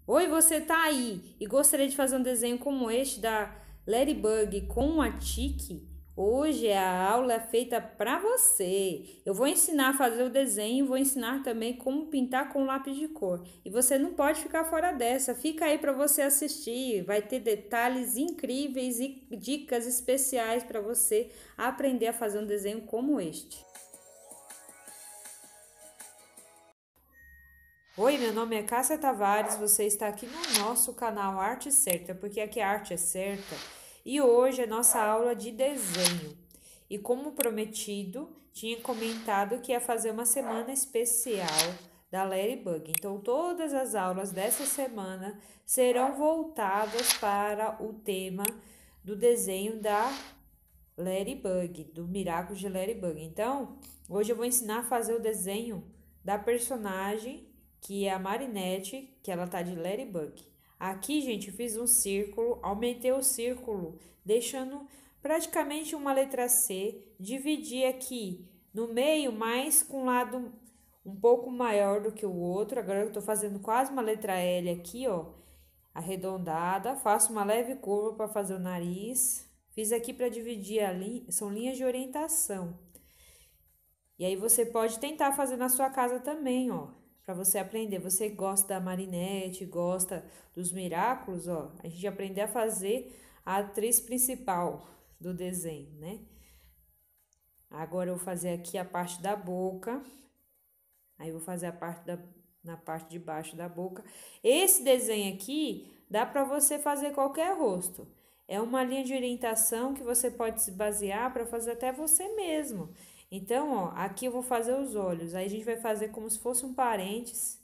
Oi, você tá aí e gostaria de fazer um desenho como este da Ladybug com a Tiki? Hoje a aula é feita para você. Eu vou ensinar a fazer o desenho, vou ensinar também como pintar com lápis de cor. E você não pode ficar fora dessa. Fica aí para você assistir. Vai ter detalhes incríveis e dicas especiais para você aprender a fazer um desenho como este. Oi, meu nome é Cássia Tavares, você está aqui no nosso canal Arte Certa, porque aqui a arte é certa e hoje é nossa aula de desenho. E como prometido, tinha comentado que ia fazer uma semana especial da Ladybug. Então, todas as aulas dessa semana serão voltadas para o tema do desenho da Ladybug, do Miraculous de Ladybug. Então, hoje eu vou ensinar a fazer o desenho da personagem que é a Marinette, que ela tá de Ladybug. Aqui, gente, eu fiz um círculo, aumentei o círculo, deixando praticamente uma letra C, dividi aqui no meio, mas com um lado um pouco maior do que o outro. Agora eu tô fazendo quase uma letra L aqui, ó, arredondada. Faço uma leve curva para fazer o nariz. Fiz aqui para dividir ali, são linhas de orientação. E aí você pode tentar fazer na sua casa também, ó, para você aprender. Você gosta da Marinette, gosta dos Miraculous, ó, a gente aprender a fazer a atriz principal do desenho, né? Agora eu vou fazer aqui a parte da boca. Aí eu vou fazer a parte na parte de baixo da boca. Esse desenho aqui dá para você fazer qualquer rosto. É uma linha de orientação que você pode se basear para fazer até você mesmo. Então, ó, aqui eu vou fazer os olhos. Aí a gente vai fazer como se fosse um parênteses.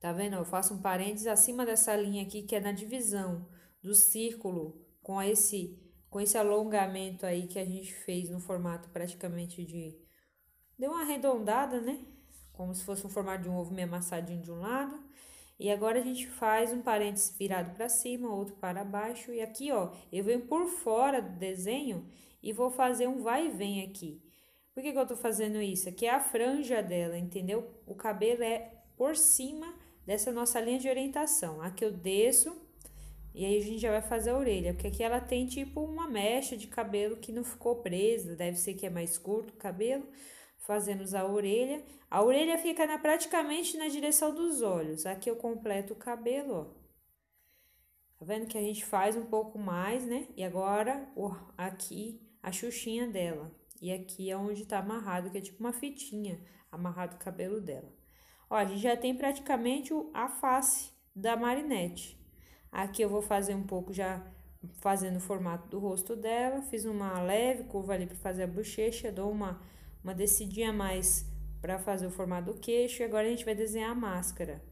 Tá vendo? Eu faço um parênteses acima dessa linha aqui, que é na divisão do círculo com esse alongamento aí que a gente fez no formato praticamente de... Deu uma arredondada, né? Como se fosse um formato de um ovo meio amassadinho de um lado. E agora a gente faz um parênteses virado para cima, outro para baixo. E aqui, ó, eu venho por fora do desenho e vou fazer um vai e vem aqui. Por que eu tô fazendo isso? Aqui é a franja dela, entendeu? O cabelo é por cima dessa nossa linha de orientação. Aqui eu desço e aí a gente já vai fazer a orelha. Porque aqui ela tem tipo uma mecha de cabelo que não ficou presa. Deve ser que é mais curto o cabelo. Fazemos a orelha. A orelha fica praticamente na direção dos olhos. Aqui eu completo o cabelo, ó. Tá vendo que a gente faz um pouco mais, né? E agora, aqui, a xuxinha dela. E aqui é onde tá amarrado, que é tipo uma fitinha amarrado o cabelo dela. Ó, a gente já tem praticamente a face da Marinette. Aqui eu vou fazer um pouco já fazendo o formato do rosto dela. Fiz uma leve curva ali para fazer a bochecha, dou uma descidinha a mais para fazer o formato do queixo. E agora a gente vai desenhar a máscara.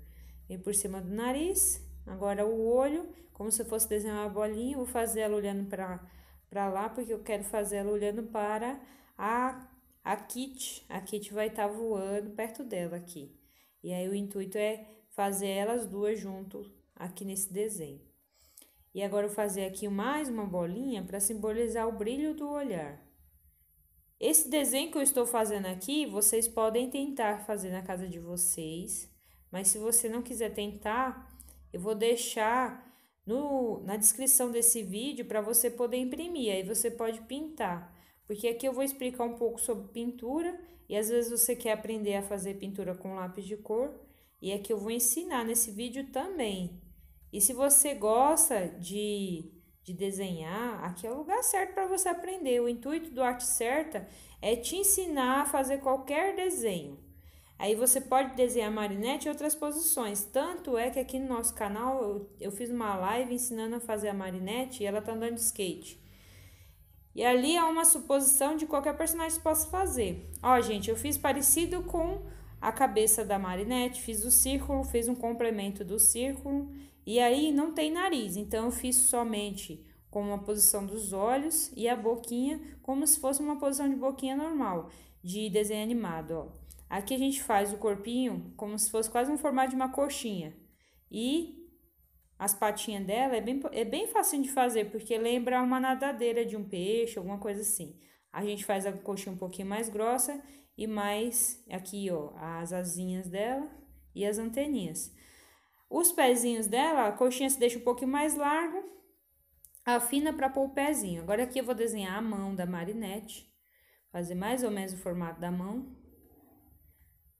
Vem por cima do nariz. Agora o olho, como se fosse desenhar uma bolinha. Vou fazer ela olhando para lá, porque eu quero fazer ela olhando para a Kitty. A Kitty vai estar voando perto dela aqui. E aí o intuito é fazer elas duas junto aqui nesse desenho. E agora eu vou fazer aqui mais uma bolinha para simbolizar o brilho do olhar. Esse desenho que eu estou fazendo aqui, vocês podem tentar fazer na casa de vocês, mas se você não quiser tentar, eu vou deixar na descrição desse vídeo para você poder imprimir, aí você pode pintar, porque aqui eu vou explicar um pouco sobre pintura, e às vezes você quer aprender a fazer pintura com lápis de cor, e aqui eu vou ensinar nesse vídeo também. E se você gosta de desenhar, aqui é o lugar certo para você aprender. O intuito do Arte Certa é te ensinar a fazer qualquer desenho. Aí você pode desenhar Marinette em outras posições. Tanto é que aqui no nosso canal eu fiz uma live ensinando a fazer a Marinette e ela tá andando de skate. E ali há uma suposição de qualquer personagem possa fazer. Ó, gente, eu fiz parecido com a cabeça da Marinette, fiz o círculo, fiz um complemento do círculo. E aí não tem nariz, então eu fiz somente com uma posição dos olhos e a boquinha como se fosse uma posição de boquinha normal, de desenho animado, ó. Aqui a gente faz o corpinho como se fosse quase um formato de uma coxinha. E as patinhas dela é bem fácil de fazer, porque lembra uma nadadeira de um peixe, alguma coisa assim. A gente faz a coxinha um pouquinho mais grossa e mais aqui, ó, as asinhas dela e as anteninhas. Os pezinhos dela, a coxinha se deixa um pouquinho mais largo, afina para pôr o pezinho. Agora aqui eu vou desenhar a mão da Marinette, fazer mais ou menos o formato da mão.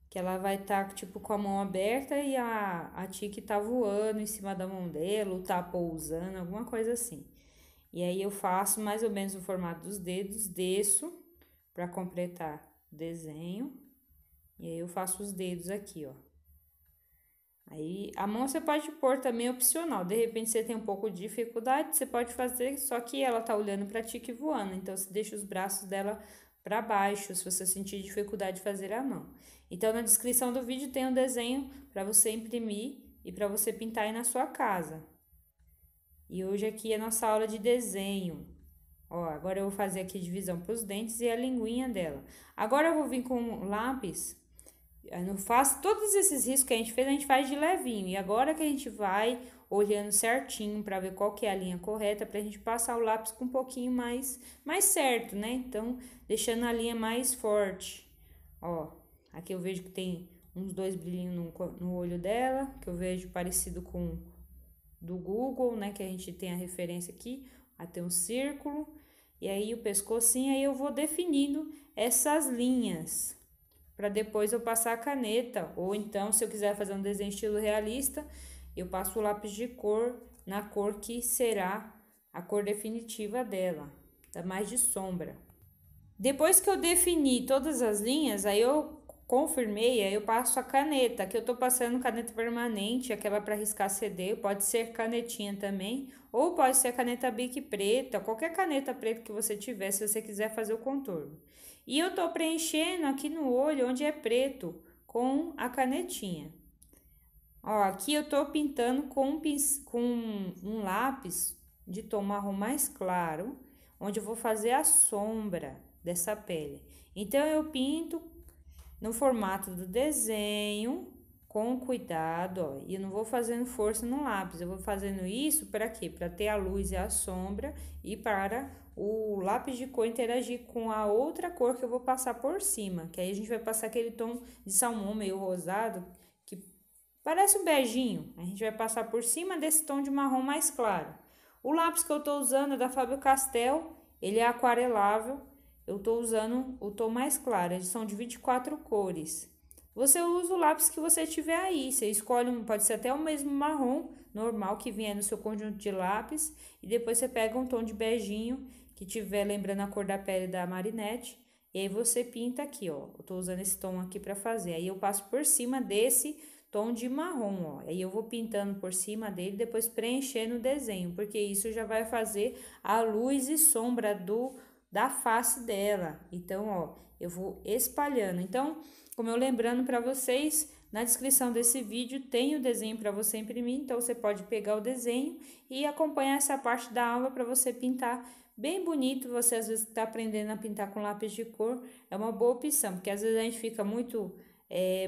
Que ela vai estar, tipo, com a mão aberta e a Tiki tá voando em cima da mão dela, ou tá pousando, alguma coisa assim. E aí eu faço mais ou menos o formato dos dedos, desço para completar o desenho. E aí eu faço os dedos aqui, ó. Aí a mão você pode pôr também opcional. De repente você tem um pouco de dificuldade, você pode fazer, só que ela tá olhando pra Tiki voando. Então você deixa os braços dela para baixo, se você sentir dificuldade de fazer a mão. Então na descrição do vídeo tem um desenho para você imprimir e para você pintar aí na sua casa. E hoje aqui é a nossa aula de desenho. Ó, agora eu vou fazer aqui a divisão para os dentes e a linguinha dela. Agora eu vou vir com um lápis. Eu não faço todos esses riscos que a gente fez, a gente faz de levinho. E agora que a gente vai olhando certinho para ver qual que é a linha correta, pra gente passar o lápis com um pouquinho mais certo, né? Então, deixando a linha mais forte. Ó, aqui eu vejo que tem uns 2 brilhinhos no olho dela, que eu vejo parecido com do Google, né? Que a gente tem a referência aqui. Até um círculo. E aí o pescocinho, aí eu vou definindo essas linhas para depois eu passar a caneta, ou então se eu quiser fazer um desenho estilo realista, eu passo o lápis de cor na cor que será a cor definitiva dela, tá mais de sombra. Depois que eu defini todas as linhas, aí eu confirmei, aí eu passo a caneta, que eu tô passando caneta permanente, aquela para riscar CD, pode ser canetinha também, ou pode ser caneta Bic preta, qualquer caneta preta que você tiver, se você quiser fazer o contorno. E eu tô preenchendo aqui no olho, onde é preto, com a canetinha. Ó, aqui eu tô pintando com um lápis de tom marrom mais claro, onde eu vou fazer a sombra dessa pele. Então, eu pinto no formato do desenho, com cuidado, ó. E eu não vou fazendo força no lápis, eu vou fazendo isso para quê? Para ter a luz e a sombra e para o lápis de cor interagir com a outra cor que eu vou passar por cima. Que aí a gente vai passar aquele tom de salmão meio rosado, que parece um beijinho. A gente vai passar por cima desse tom de marrom mais claro. O lápis que eu tô usando é da Faber-Castell, ele é aquarelável. Eu tô usando o tom mais claro, eles são de 24 cores. Você usa o lápis que você tiver aí, você escolhe pode ser até o mesmo marrom normal que vier no seu conjunto de lápis, e depois você pega um tom de beijinho que tiver lembrando a cor da pele da Marinette, e aí você pinta aqui, ó. Eu tô usando esse tom aqui para fazer. Aí eu passo por cima desse tom de marrom, ó. Aí eu vou pintando por cima dele, depois preenchendo o desenho, porque isso já vai fazer a luz e sombra da face dela. Então, ó, eu vou espalhando. Então, como eu lembrando para vocês, na descrição desse vídeo tem o desenho para você imprimir, então você pode pegar o desenho e acompanhar essa parte da aula para você pintar bem bonito. Você às vezes está aprendendo a pintar com lápis de cor, é uma boa opção, porque às vezes a gente fica muito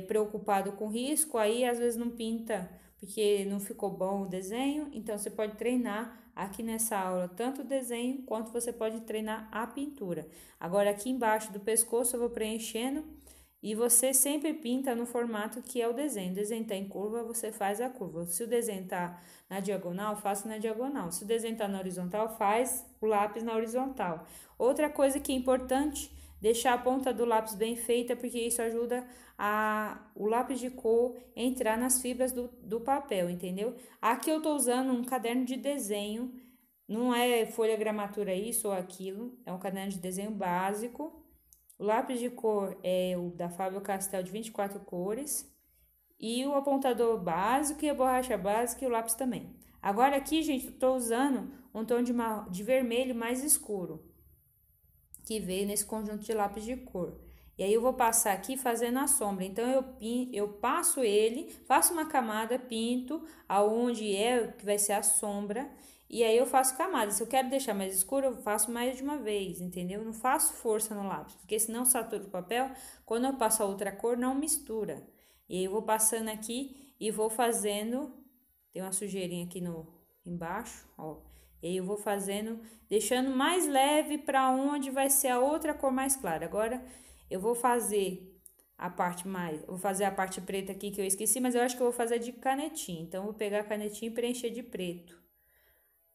preocupado com risco, aí às vezes não pinta porque não ficou bom o desenho, então você pode treinar aqui nessa aula tanto o desenho quanto você pode treinar a pintura. Agora aqui embaixo do pescoço eu vou preenchendo e você sempre pinta no formato que é o desenho. O desenho tá em curva, você faz a curva. Se o desenho tá na diagonal, faça na diagonal. Se o desenho tá na horizontal, faz o lápis na horizontal. Outra coisa que é importante, deixar a ponta do lápis bem feita, porque isso ajuda o lápis de cor entrar nas fibras do papel, entendeu? Aqui eu tô usando um caderno de desenho, não é folha gramatura isso ou aquilo, é um caderno de desenho básico. O lápis de cor é o da Faber-Castell de 24 cores. E o apontador básico e a borracha básica e o lápis também. Agora aqui, gente, eu tô usando um tom de vermelho mais escuro, que veio nesse conjunto de lápis de cor. E aí eu vou passar aqui fazendo a sombra. Então eu passo ele, faço uma camada, pinto aonde que vai ser a sombra. E aí eu faço camada. Se eu quero deixar mais escuro, eu faço mais de uma vez, entendeu? Não faço força no lápis, porque senão satura o papel. Quando eu passo a outra cor, não mistura. E aí eu vou passando aqui e vou fazendo. Tem uma sujeirinha aqui embaixo, ó. E aí eu vou fazendo, deixando mais leve para onde vai ser a outra cor mais clara. Agora eu vou fazer a parte mais... Vou fazer a parte preta aqui que eu esqueci, mas eu acho que eu vou fazer de canetinha. Então, vou pegar a canetinha e preencher de preto.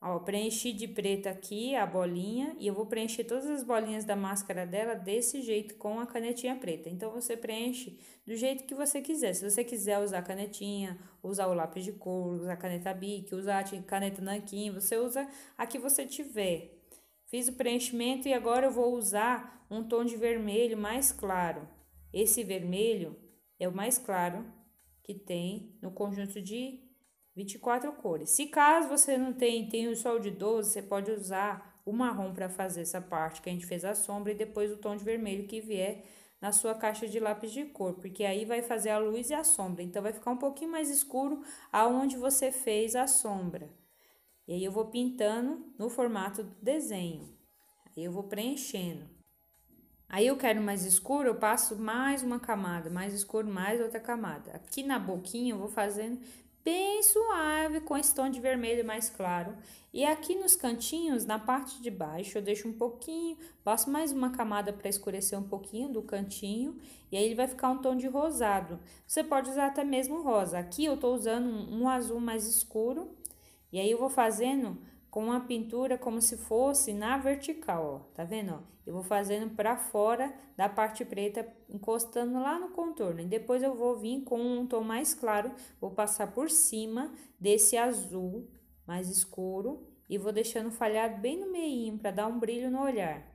Ó, preenchi de preto aqui a bolinha e eu vou preencher todas as bolinhas da máscara dela desse jeito com a canetinha preta. Então, você preenche do jeito que você quiser. Se você quiser usar canetinha, usar o lápis de cor, usar caneta Bic, usar a caneta nanquim, você usa a que você tiver. Fiz o preenchimento e agora eu vou usar um tom de vermelho mais claro. Esse vermelho é o mais claro que tem no conjunto de 24 cores. Se caso você não tem o sol de 12, você pode usar o marrom para fazer essa parte que a gente fez a sombra e depois o tom de vermelho que vier na sua caixa de lápis de cor, porque aí vai fazer a luz e a sombra. Então, vai ficar um pouquinho mais escuro aonde você fez a sombra. E aí, eu vou pintando no formato do desenho. Aí, eu vou preenchendo. Aí, eu quero mais escuro, eu passo mais uma camada, mais escuro, mais outra camada. Aqui na boquinha, eu vou fazendo bem suave, com esse tom de vermelho mais claro. E aqui nos cantinhos, na parte de baixo, eu deixo um pouquinho, passo mais uma camada para escurecer um pouquinho do cantinho. E aí, ele vai ficar um tom de rosado. Você pode usar até mesmo rosa. Aqui, eu tô usando um azul mais escuro. E aí, eu vou fazendo com uma pintura como se fosse na vertical, ó. Tá vendo, ó? Eu vou fazendo para fora da parte preta, encostando lá no contorno. E depois eu vou vir com um tom mais claro, vou passar por cima desse azul mais escuro e vou deixando falhado bem no meinho para dar um brilho no olhar.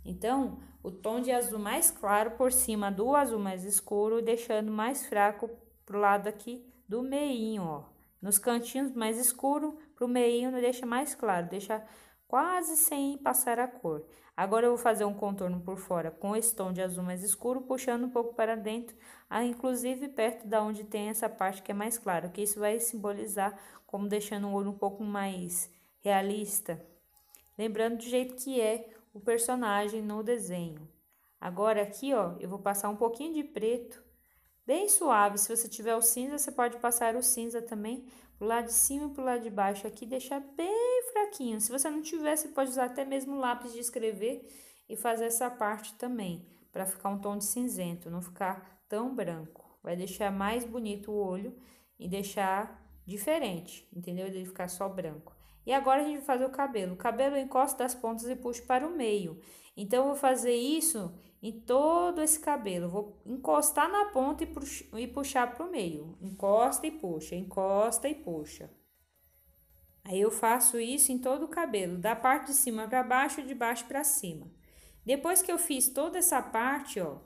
Então, o tom de azul mais claro por cima do azul mais escuro, deixando mais fraco pro lado aqui do meinho, ó. Nos cantinhos mais escuro, pro meinho não deixa mais claro, deixa quase sem passar a cor. Agora, eu vou fazer um contorno por fora com esse tom de azul mais escuro, puxando um pouco para dentro, inclusive perto da onde tem essa parte que é mais clara, que isso vai simbolizar como deixando o olho um pouco mais realista. Lembrando do jeito que é o personagem no desenho. Agora, aqui, ó, eu vou passar um pouquinho de preto, bem suave. Se você tiver o cinza, você pode passar o cinza também pro lado de cima e pro lado de baixo aqui, deixar bem fraquinho. Se você não tiver, você pode usar até mesmo lápis de escrever e fazer essa parte também, para ficar um tom de cinzento, não ficar tão branco. Vai deixar mais bonito o olho e deixar diferente, entendeu? Ele ficar só branco. E agora a gente vai fazer o cabelo. O cabelo eu encosto das pontas e puxo para o meio. Então, eu vou fazer isso em todo esse cabelo. Vou encostar na ponta e puxar para o meio. Encosta e puxa, encosta e puxa. Aí, eu faço isso em todo o cabelo, da parte de cima para baixo e de baixo para cima. Depois que eu fiz toda essa parte, ó,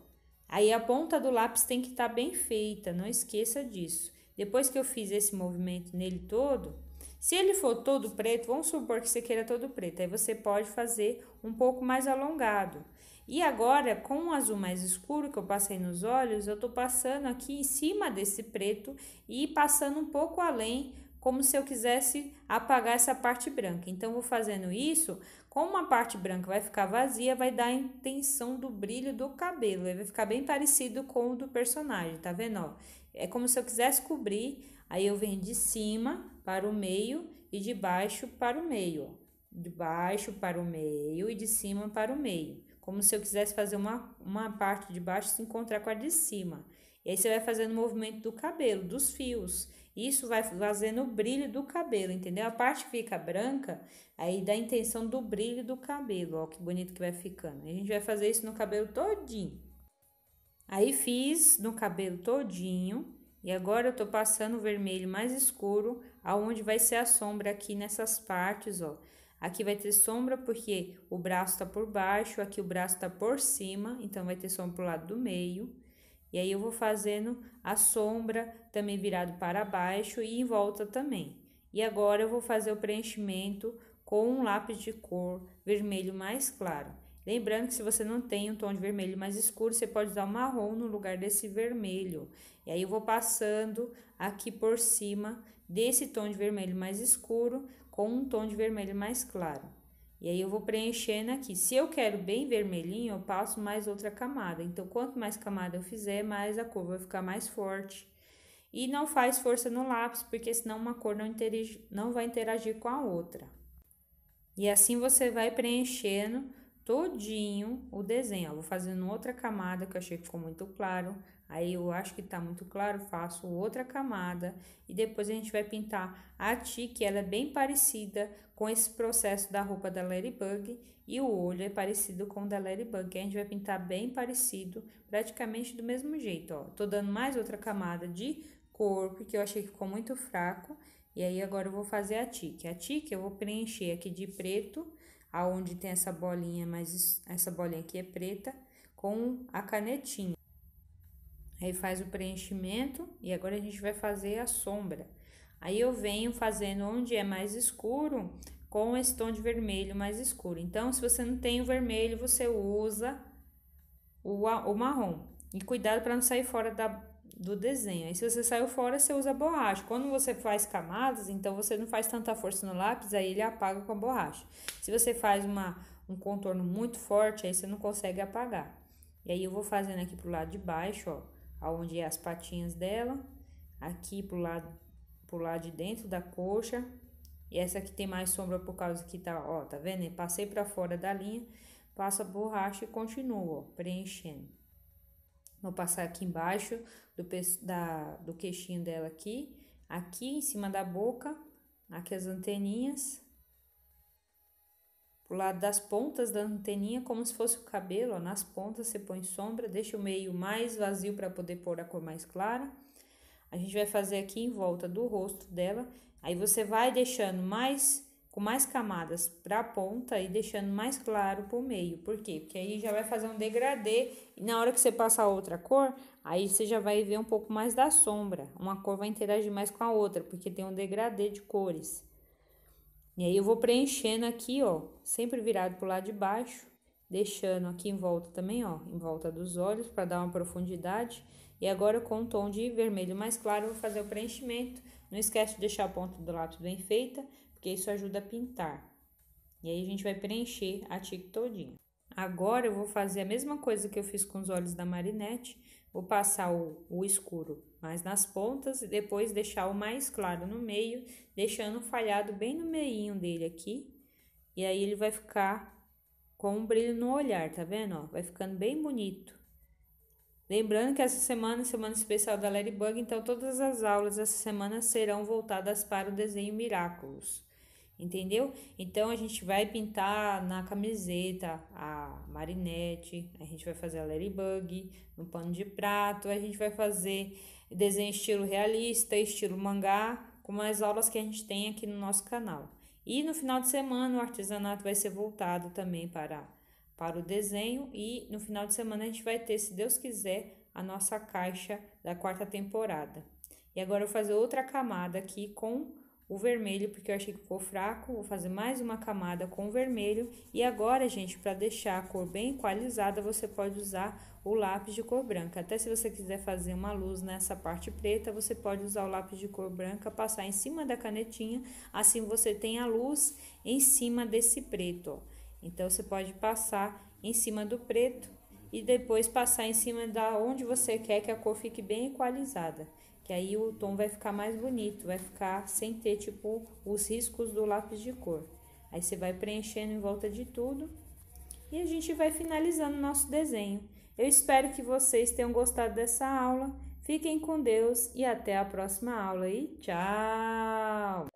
aí a ponta do lápis tem que estar bem feita, não esqueça disso. Depois que eu fiz esse movimento nele todo, se ele for todo preto, vamos supor que você queira todo preto, aí você pode fazer um pouco mais alongado. E agora, com o azul mais escuro que eu passei nos olhos, eu tô passando aqui em cima desse preto e passando um pouco além, como se eu quisesse apagar essa parte branca. Então, vou fazendo isso, como a parte branca vai ficar vazia, vai dar a intenção do brilho do cabelo, vai ficar bem parecido com o do personagem, tá vendo, ó? É como se eu quisesse cobrir, aí eu venho de cima para o meio e de baixo para o meio, ó. De baixo para o meio e de cima para o meio. Como se eu quisesse fazer uma parte de baixo se encontrar com a de cima. E aí, você vai fazendo o movimento do cabelo, dos fios. Isso vai fazendo o brilho do cabelo, entendeu? A parte que fica branca, aí dá a intenção do brilho do cabelo, ó, que bonito que vai ficando. A gente vai fazer isso no cabelo todinho. Aí, fiz no cabelo todinho. E agora, eu tô passando o vermelho mais escuro, aonde vai ser a sombra aqui nessas partes, ó. Aqui vai ter sombra porque o braço tá por baixo, aqui o braço tá por cima, então vai ter sombra pro lado do meio. E aí, eu vou fazendo a sombra também virado para baixo e em volta também. E agora, eu vou fazer o preenchimento com um lápis de cor vermelho mais claro. Lembrando que se você não tem um tom de vermelho mais escuro, você pode usar o marrom no lugar desse vermelho. E aí, eu vou passando aqui por cima desse tom de vermelho mais escuro com um tom de vermelho mais claro. E aí, eu vou preenchendo aqui. Se eu quero bem vermelhinho, eu passo mais outra camada. Então, quanto mais camada eu fizer, mais a cor vai ficar mais forte. E não faz força no lápis, porque senão uma cor não vai interagir com a outra. E assim você vai preenchendo todinho o desenho. Ó, vou fazendo outra camada que eu achei que ficou muito claro. Aí eu acho que tá muito claro, faço outra camada e depois a gente vai pintar a tique, ela é bem parecida com esse processo da roupa da Ladybug e o olho é parecido com o da Ladybug, a gente vai pintar bem parecido, praticamente do mesmo jeito, ó. Tô dando mais outra camada de cor, porque eu achei que ficou muito fraco, e aí agora eu vou fazer a tique. A tique eu vou preencher aqui de preto, aonde tem essa bolinha, mas essa bolinha aqui é preta, com a canetinha. Aí faz o preenchimento e agora a gente vai fazer a sombra. Aí eu venho fazendo onde é mais escuro com esse tom de vermelho mais escuro. Então, se você não tem o vermelho, você usa o marrom. E cuidado para não sair fora do desenho. Aí se você saiu fora, você usa borracha. Quando você faz camadas, então você não faz tanta força no lápis, aí ele apaga com a borracha. Se você faz um contorno muito forte, aí você não consegue apagar. E aí eu vou fazendo aqui pro lado de baixo, ó, aonde é as patinhas dela, aqui pro lado de dentro da coxa. E essa aqui tem mais sombra por causa que tá, ó, tá vendo? Eu passei pra fora da linha, passo a borracha e continuo, ó, preenchendo. Vou passar aqui embaixo do queixinho dela aqui em cima da boca, aqui as anteninhas. Pro lado das pontas da anteninha, como se fosse o cabelo, ó, nas pontas você põe sombra, deixa o meio mais vazio para poder pôr a cor mais clara. A gente vai fazer aqui em volta do rosto dela, aí você vai deixando com mais camadas pra ponta e deixando mais claro pro meio. Por quê? Porque aí já vai fazer um degradê e na hora que você passar outra cor, aí você já vai ver um pouco mais da sombra. Uma cor vai interagir mais com a outra, porque tem um degradê de cores. E aí eu vou preenchendo aqui, ó, sempre virado pro lado de baixo, deixando aqui em volta também, ó, em volta dos olhos para dar uma profundidade. E agora com um tom de vermelho mais claro, eu vou fazer o preenchimento. Não esquece de deixar a ponta do lápis bem feita, porque isso ajuda a pintar. E aí a gente vai preencher a tique todinha. Agora eu vou fazer a mesma coisa que eu fiz com os olhos da Marinette. Vou passar o escuro mais nas pontas e depois deixar o mais claro no meio, deixando falhado bem no meinho dele aqui. E aí ele vai ficar com um brilho no olhar, tá vendo? Ó, vai ficando bem bonito. Lembrando que essa semana é semana especial da Ladybug, então todas as aulas essa semana serão voltadas para o desenho Miraculous. Entendeu? Então a gente vai pintar na camiseta a Marinette, a gente vai fazer a Ladybug no pano de prato, a gente vai fazer desenho estilo realista, estilo mangá, como as aulas que a gente tem aqui no nosso canal. E no final de semana o artesanato vai ser voltado também para o desenho e no final de semana a gente vai ter, se Deus quiser, a nossa caixa da 4ª temporada. E agora eu vou fazer outra camada aqui com o vermelho, porque eu achei que ficou fraco, vou fazer mais uma camada com o vermelho. E agora, gente, para deixar a cor bem equalizada, você pode usar o lápis de cor branca. Até se você quiser fazer uma luz nessa parte preta, você pode usar o lápis de cor branca, passar em cima da canetinha, assim você tem a luz em cima desse preto, ó. Então, você pode passar em cima do preto e depois passar em cima da onde você quer que a cor fique bem equalizada. Que aí o tom vai ficar mais bonito, vai ficar sem ter, tipo, os riscos do lápis de cor. Aí você vai preenchendo em volta de tudo e a gente vai finalizando o nosso desenho. Eu espero que vocês tenham gostado dessa aula. Fiquem com Deus e até a próxima aula e tchau!